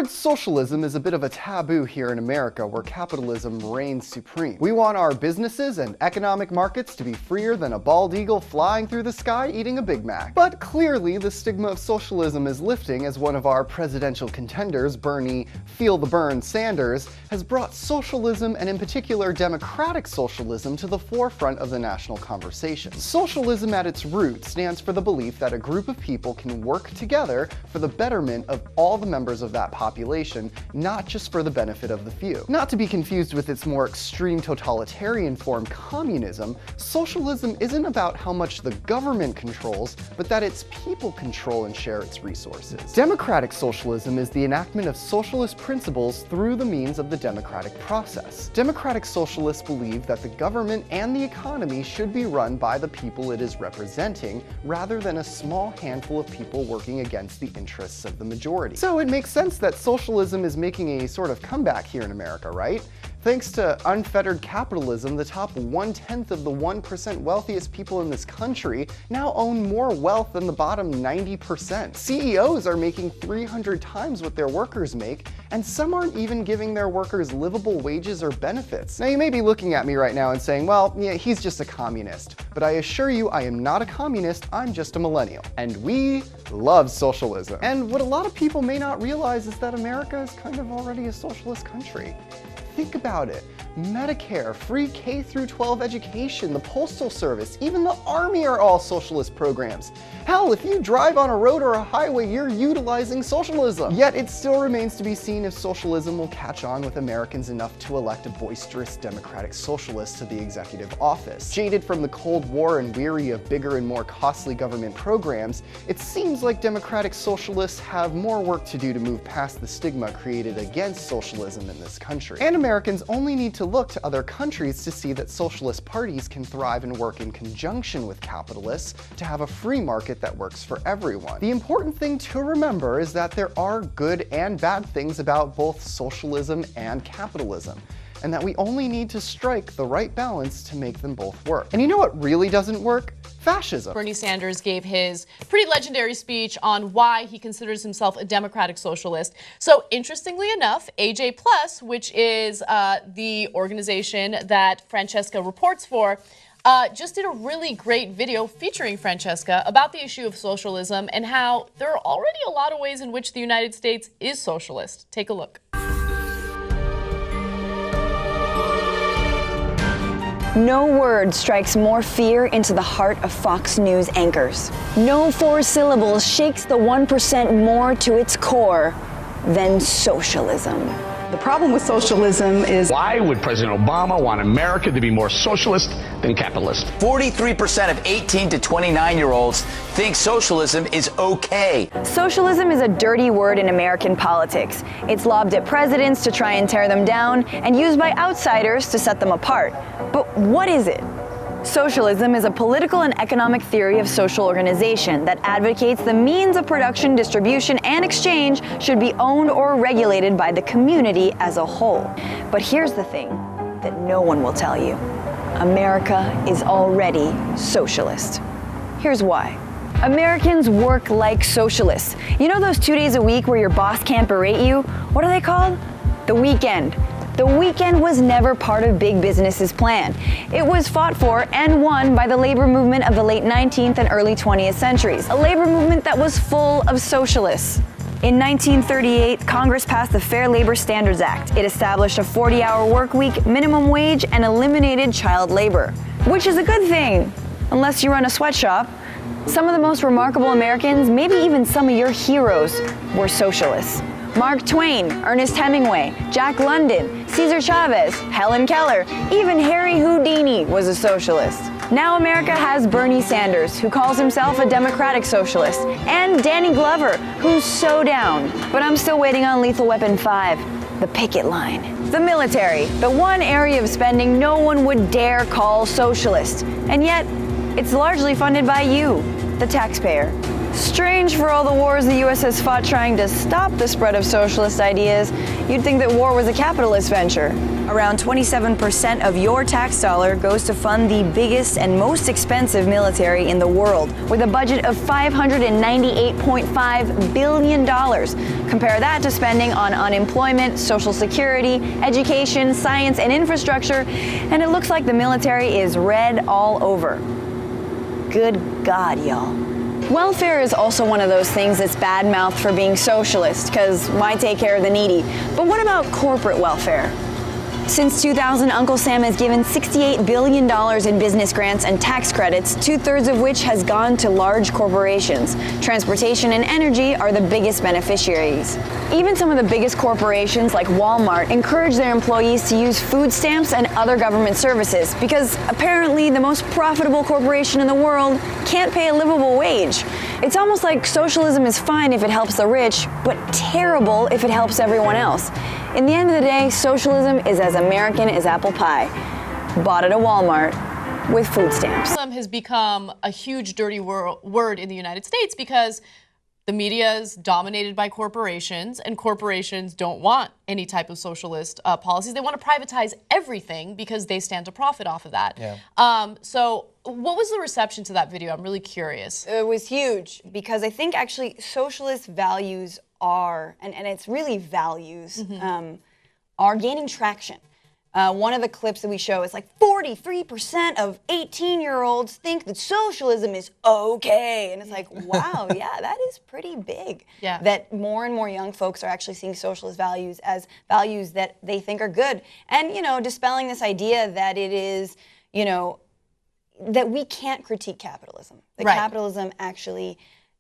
word socialism is a bit of a taboo here in America, where capitalism reigns supreme. We want our businesses and economic markets to be freer than a bald eagle flying through the sky eating a Big Mac. But clearly, the stigma of socialism is lifting as one of our presidential contenders, Bernie Feel the Burn Sanders, has brought socialism, and in particular democratic socialism, to the forefront of the national conversation. Socialism at its root stands for the belief that a group of people can work together for the betterment of all the members of that population, not just for the benefit of the few. Not to be confused with its more extreme totalitarian form, communism, socialism isn't about how much the government controls, but that its people control and share its resources. Democratic socialism is the enactment of socialist principles through the means of the democratic process. Democratic socialists believe that the government and the economy should be run by the people it is representing, rather than a small handful of people working against the interests of the majority. So it makes sense that socialism is making a sort of comeback here in America, right? Thanks to unfettered capitalism, the top 1/10 of the 1% wealthiest people in this country now own more wealth than the bottom 90%. CEOs are making 300 times what their workers make, and some aren't even giving their workers livable wages or benefits. Now, you may be looking at me right now and saying, well, yeah, he's just a communist. But I assure you, I am not a communist, I'm just a millennial. And we love socialism. And what a lot of people may not realize is that America is kind of already a socialist country. Think about it. Medicare, free K-12 education, the Postal Service, even the Army are all socialist programs. Hell, if you drive on a road or a highway, you're utilizing socialism. Yet it still remains to be seen if socialism will catch on with Americans enough to elect a boisterous democratic socialist to the executive office. Jaded from the Cold War and weary of bigger and more costly government programs, it seems like democratic socialists have more work to do to move past the stigma created against socialism in this country. And Americans only need to look to other countries to see that socialist parties can thrive and work in conjunction with capitalists to have a free market that works for everyone. The important thing to remember is that there are good and bad things about both socialism and capitalism, and that we only need to strike the right balance to make them both work. And you know what really doesn't work? Fascism. Bernie Sanders gave his pretty legendary speech on why he considers himself a democratic socialist. So interestingly enough, AJ Plus, which is the organization that Francesca reports for, just did a really great video featuring Francesca about the issue of socialism and how there are already a lot of ways in which the United States is socialist. Take a look. No word strikes more fear into the heart of Fox News anchors. No 4 syllables shakes the 1% more to its core than socialism. The problem with socialism is, why would President Obama want America to be more socialist than capitalist? 43% of 18 to 29-year-olds think socialism is okay. Socialism is a dirty word in American politics. It's lobbed at presidents to try and tear them down, and used by outsiders to set them apart. But what is it? Socialism is a political and economic theory of social organization that advocates the means of production, distribution, and exchange should be owned or regulated by the community as a whole. But here's the thing that no one will tell you. America is already socialist. Here's why. Americans work like socialists. You know those 2 days a week where your boss can't berate you? What are they called? The weekend. The weekend was never part of big business's plan. It was fought for and won by the labor movement of the late 19th and early 20th centuries, a labor movement that was full of socialists. In 1938, Congress passed the Fair Labor Standards Act. It established a 40-hour work week, minimum wage, and eliminated child labor, which is a good thing, unless you run a sweatshop. Some of the most remarkable Americans, maybe even some of your heroes, were socialists. Mark Twain, Ernest Hemingway, Jack London, Cesar Chavez, Helen Keller, even Harry Houdini was a socialist. Now America has Bernie Sanders, who calls himself a democratic socialist, and Danny Glover, who's so down. But I'm still waiting on Lethal Weapon 5, the picket line. The military, the one area of spending no one would dare call socialist. And yet, it's largely funded by you, the taxpayer. Strange for all the wars the U.S. has fought trying to stop the spread of socialist ideas, you'd think that war was a capitalist venture. Around 27% of your tax dollar goes to fund the biggest and most expensive military in the world, with a budget of $598.5 billion. Compare that to spending on unemployment, Social Security, education, science, and infrastructure, and it looks like the military is red all over. Good God, y'all. Welfare is also one of those things that's bad-mouthed for being socialist, because why take care of the needy? But what about corporate welfare? Since 2000, Uncle Sam has given $68 billion in business grants and tax credits, 2/3 of which has gone to large corporations. Transportation and energy are the biggest beneficiaries. Even some of the biggest corporations like Walmart encourage their employees to use food stamps and other government services because apparently the most profitable corporation in the world can't pay a livable wage. It's almost like socialism is fine if it helps the rich, but terrible if it helps everyone else. In the end of the day, socialism is as American as apple pie. Bought at a Walmart with food stamps. Socialism has become a huge dirty word in the United States because the media is dominated by corporations, and corporations don't want any type of socialist policies. They want to privatize everything because they stand to profit off of that. Yeah. So what was the reception to that video? I'm really curious. It was huge because I think actually socialist values are, and it's really values, are gaining traction. One of the clips that we show is like 43% of 18-year-olds think that socialism is okay. And it's like, wow, yeah, that is pretty big. Yeah. That more and more young folks are actually seeing socialist values as values that they think are good. And, you know, dispelling this idea that it is, you know, that we can't critique capitalism. That Right. capitalism actually,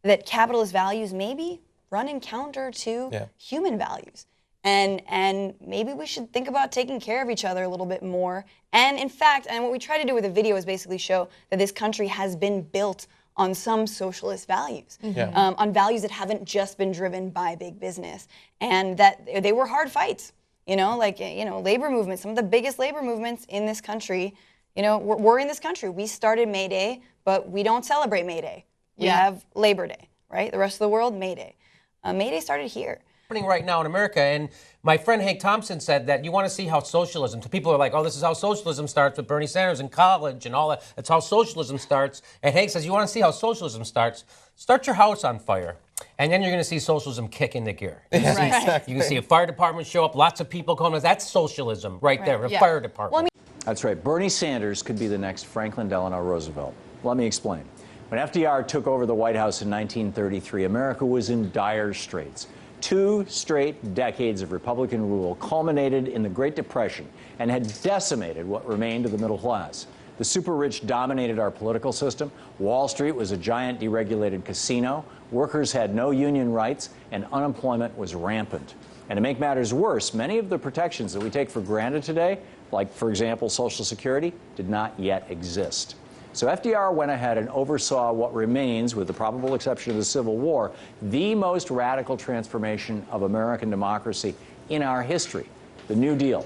that capitalist values maybe run in counter to human values. And maybe we should think about taking care of each other a little bit more. And in fact, and what we try to do with the video is basically show that this country has been built on some socialist values, on values that haven't just been driven by big business, and that they were hard fights. You know, like, you know, labor movements, some of the biggest labor movements in this country, you know, we're in this country. We started May Day, but we don't celebrate May Day. We have Labor Day, right? The rest of the world, May Day. May Day started here. Happening right now in America, and my friend Hank Thompson said that you want to see how socialism, people are like, oh, this is how socialism starts with Bernie Sanders in college and all that. That's how socialism starts. And Hank says, you want to see how socialism starts? Start your house on fire, and then you're going to see socialism kick into gear. You can see a fire department show up, lots of people coming. That's socialism right there, a fire department. Well, That's right. Bernie Sanders could be the next Franklin Delano Roosevelt. Let me explain. When FDR took over the White House in 1933, America was in dire straits. 2 straight decades of Republican rule culminated in the Great Depression and had decimated what remained of the middle class. The super-rich dominated our political system. Wall Street was a giant deregulated casino. Workers had no union rights, and unemployment was rampant. And to make matters worse, many of the protections that we take for granted today, like, for example, Social Security, did not yet exist. So FDR went ahead and oversaw what remains, with the probable exception of the Civil War, the most radical transformation of American democracy in our history, the New Deal.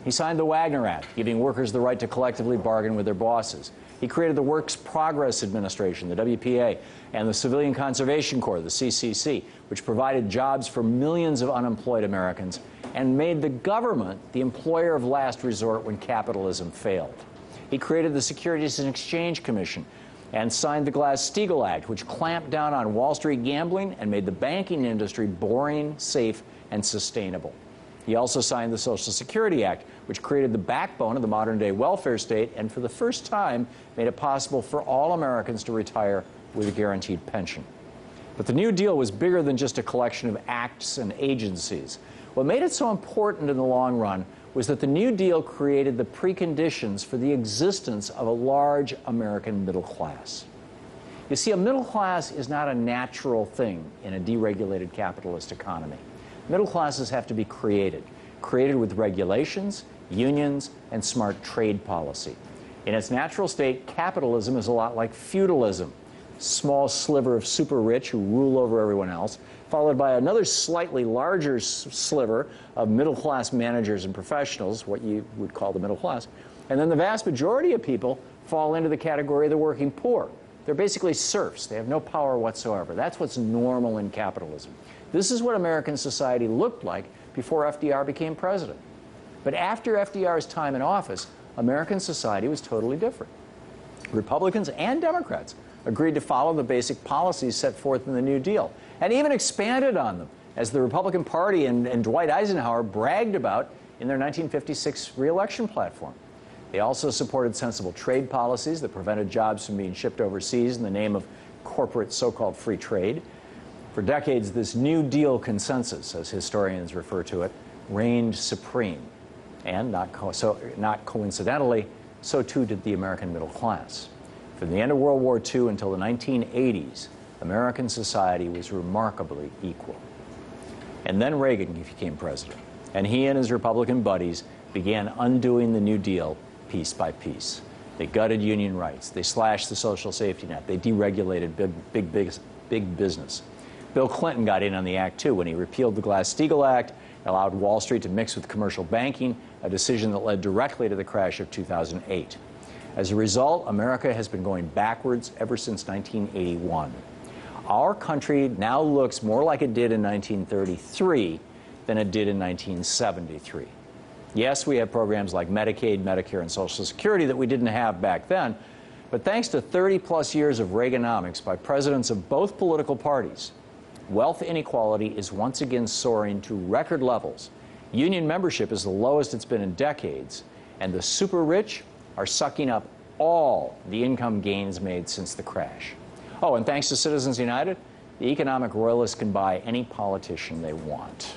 He signed the Wagner Act, giving workers the right to collectively bargain with their bosses. He created the Works Progress Administration, the WPA, and the Civilian Conservation Corps, the CCC, which provided jobs for millions of unemployed Americans and made the government the employer of last resort when capitalism failed. He created the Securities and Exchange Commission and signed the Glass-Steagall Act, which clamped down on Wall Street gambling and made the banking industry boring, safe, and sustainable. He also signed the Social Security Act, which created the backbone of the modern-day welfare state and for the first time made it possible for all Americans to retire with a guaranteed pension. But the New Deal was bigger than just a collection of acts and agencies. What made it so important in the long run was that the New Deal created the preconditions for the existence of a large American middle class. You see, a middle class is not a natural thing in a deregulated capitalist economy. Middle classes have to be created with regulations, unions, and smart trade policy. In its natural state, capitalism is a lot like feudalism. Small sliver of super rich who rule over everyone else, followed by another slightly larger sliver of middle-class managers and professionals, what you would call the middle class, and then the vast majority of people fall into the category of the working poor. They're basically serfs. They have no power whatsoever. That's what's normal in capitalism. This is what American society looked like before FDR became president. But after FDR's time in office, American society was totally different. Republicans and Democrats agreed to follow the basic policies set forth in the New Deal, and even expanded on them, as the Republican Party and Dwight Eisenhower bragged about in their 1956 re-election platform. They also supported sensible trade policies that prevented jobs from being shipped overseas in the name of corporate so-called free trade. For decades, this New Deal consensus, as historians refer to it, reigned supreme. And not coincidentally, so too did the American middle class. From the end of World War II until the 1980s, American society was remarkably equal. And then Reagan became president, and he and his Republican buddies began undoing the New Deal piece by piece. They gutted union rights, they slashed the social safety net, they deregulated big business. Bill Clinton got in on the act too when he repealed the Glass-Steagall Act, allowed Wall Street to mix with commercial banking, a decision that led directly to the crash of 2008. As a result, America has been going backwards ever since 1981. Our country now looks more like it did in 1933 than it did in 1973. Yes, we have programs like Medicaid, Medicare, and Social Security that we didn't have back then, but thanks to 30-plus years of Reaganomics by presidents of both political parties, wealth inequality is once again soaring to record levels. Union membership is the lowest it's been in decades, and the super rich are sucking up all the income gains made since the crash. Oh, and thanks to Citizens United, the economic royalists can buy any politician they want.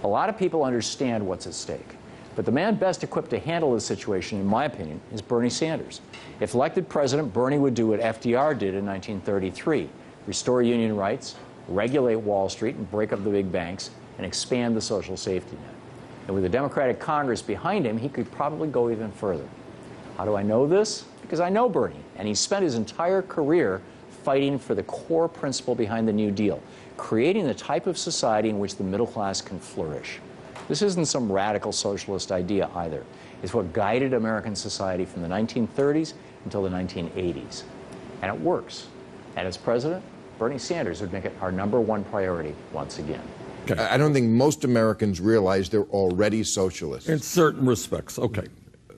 A lot of people understand what's at stake, but the man best equipped to handle this situation, in my opinion, is Bernie Sanders. If elected president, Bernie would do what FDR did in 1933, restore union rights, regulate Wall Street and break up the big banks, and expand the social safety net. And with a Democratic Congress behind him, he could probably go even further. How do I know this? Because I know Bernie, and he spent his entire career fighting for the core principle behind the New Deal, creating the type of society in which the middle class can flourish. This isn't some radical socialist idea either. It's what guided American society from the 1930s until the 1980s. And it works. And as president, Bernie Sanders would make it our #1 priority once again. Okay. I don't think most Americans realize they're already socialists. In certain respects. Okay.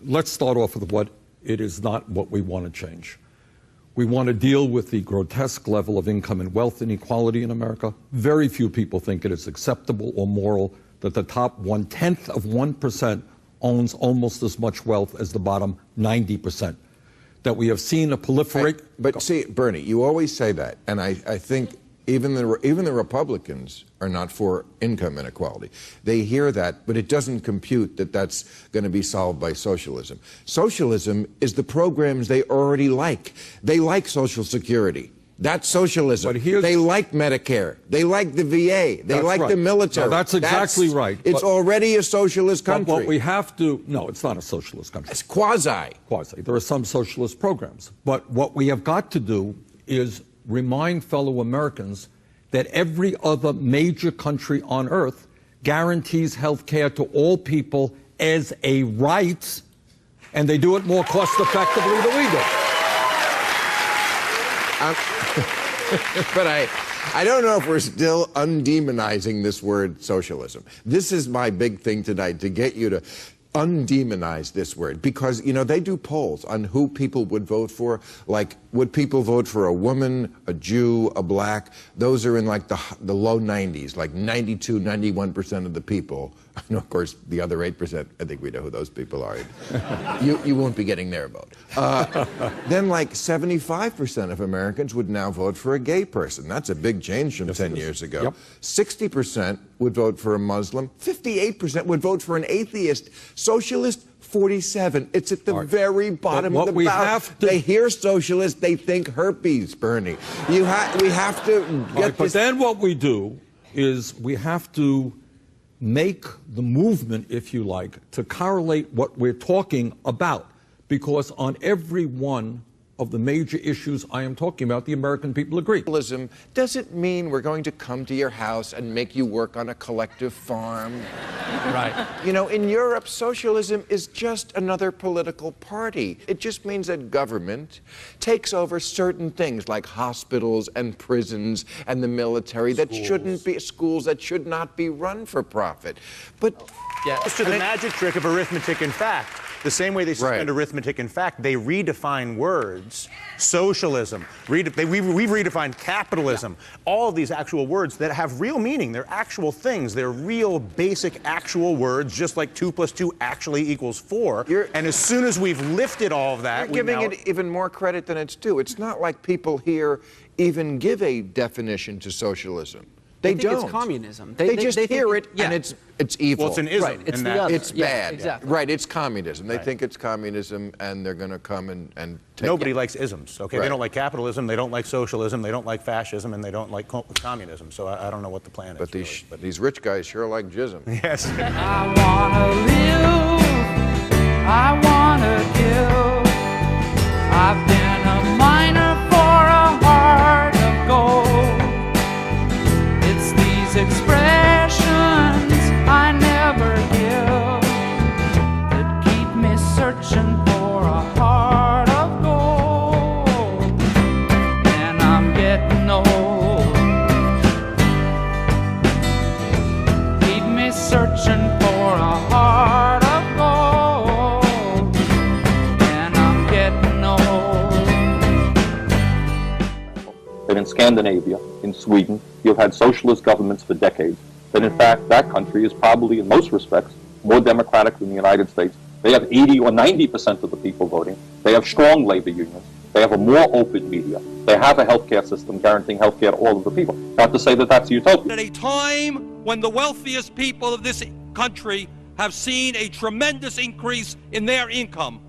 Let's start off with what it is not what we want to change. We want to deal with the grotesque level of income and wealth inequality in America. Very few people think it is acceptable or moral that the top 1/10 of 1% owns almost as much wealth as the bottom 90%. That we have seen a proliferate. But see, Bernie, you always say that, and I think even the Republicans are not for income inequality. They hear that, but it doesn't compute that that's going to be solved by socialism. Socialism is the programs they already like. They like Social Security. That's socialism. But they like Medicare. They like the VA. They like the military. No, that's exactly right. It's already a socialist country. But what we have to, no, it's not a socialist country. It's quasi. Quasi. There are some socialist programs. But what we have got to do is remind fellow Americans that every other major country on earth guarantees health care to all people as a right, and they do it more cost-effectively than we do. But I don't know if we're still undemonizing this word socialism. This is my big thing tonight, to get you to undemonize this word, because, you know, they do polls on who people would vote for. Like, would people vote for a woman, a Jew, a black? Those are in like the low 90s, like 92, 91% of the people. And of course, the other 8%, I think we know who those people are. You won't be getting their vote. Then like 75% of Americans would now vote for a gay person. That's a big change from 10 years ago. Yep. 60% would vote for a Muslim. 58% would vote for an atheist. Socialist, 47. It's at the very bottom of the barrel. They hear socialist, they think herpes, Bernie. We have to get But then what we do is we have to make the movement, if you like, to correlate what we're talking about. Because on every one of the major issues I am talking about, the American people agree. Socialism doesn't mean we're going to come to your house and make you work on a collective farm. Right. You know, in Europe, socialism is just another political party. It just means that government takes over certain things like hospitals and prisons and the military that shouldn't be schools that should not be run for profit. But to the magic trick of arithmetic and fact. The same way they suspend arithmetic and fact, they redefine words. Socialism. We've redefined capitalism. All of these actual words that have real meaning. They're actual things. They're real, basic, actual words, just like 2 + 2 actually equals 4. And as soon as we've lifted all of that, you're giving it even more credit than it's due. It's not like people here even give a definition to socialism. They think don't. It's communism. They just hear it and it's evil. Well, it's an ism. Right. It's the other. It's bad. Exactly. Right, it's communism. They think it's communism and they're going to come and take Nobody it. likes isms, okay? They don't like capitalism, they don't like socialism, they don't like fascism, and they don't like communism. So I don't know what the plan is. But these rich guys sure like jism. Yes. I wanna live, I wanna give. I've been a miner for a heart of gold. It's these expressions I never give that keep me searching for a heart of gold. And I'm getting old. Keep me searching for a heart of gold. And I'm getting old. That in Scandinavia, in Sweden, you've had socialist governments for decades. That in fact, that country is probably, in most respects, more democratic than the United States. They have 80 or 90% of the people voting. They have strong labor unions. They have a more open media. They have a healthcare system guaranteeing healthcare to all of the people. Not to say that that's utopia. At a time when the wealthiest people of this country have seen a tremendous increase in their income,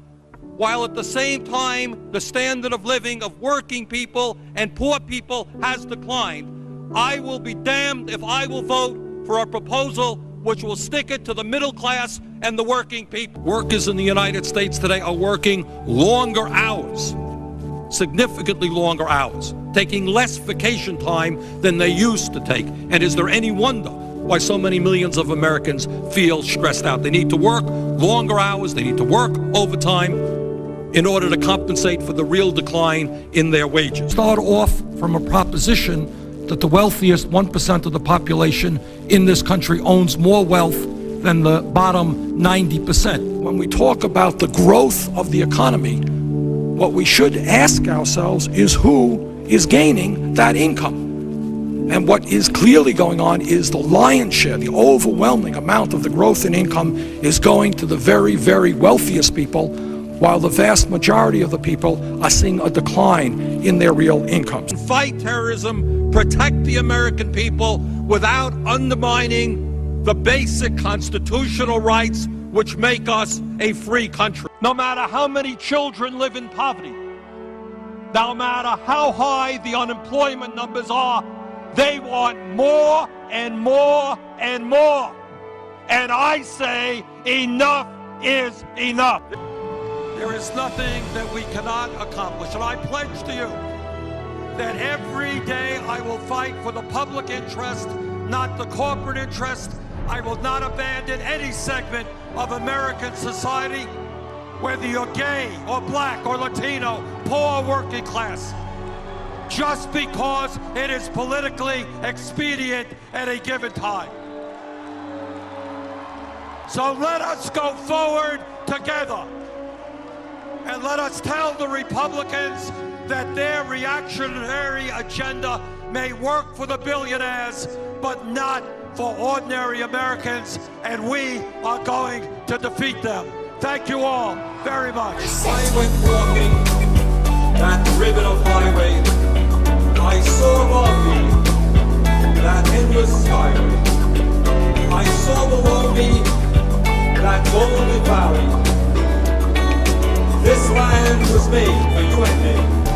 while at the same time the standard of living of working people and poor people has declined, I will be damned if I will vote for a proposal which will stick it to the middle class and the working people. Workers in the United States today are working longer hours, significantly longer hours, taking less vacation time than they used to take. And is there any wonder why so many millions of Americans feel stressed out? They need to work longer hours, they need to work overtime in order to compensate for the real decline in their wages. Start off from a proposition that the wealthiest 1% of the population in this country owns more wealth than the bottom 90%. When we talk about the growth of the economy, what we should ask ourselves is who is gaining that income. And what is clearly going on is the lion's share, the overwhelming amount of the growth in income is going to the very, very wealthiest people, while the vast majority of the people are seeing a decline in their real incomes. Fight terrorism, protect the American people without undermining the basic constitutional rights which make us a free country. No matter how many children live in poverty, no matter how high the unemployment numbers are, they want more and more and more. And I say enough is enough. There is nothing that we cannot accomplish, and I pledge to you that every day I will fight for the public interest, not the corporate interest. I will not abandon any segment of American society, whether you're gay or black or Latino, poor or working class, just because it is politically expedient at a given time. So let us go forward together. And let us tell the Republicans that their reactionary agenda may work for the billionaires, but not for ordinary Americans, and we are going to defeat them. Thank you all very much. I went walking that ribbon of highway. I saw above me that endless skyway. I saw below me that golden valley. This land was made for you and me.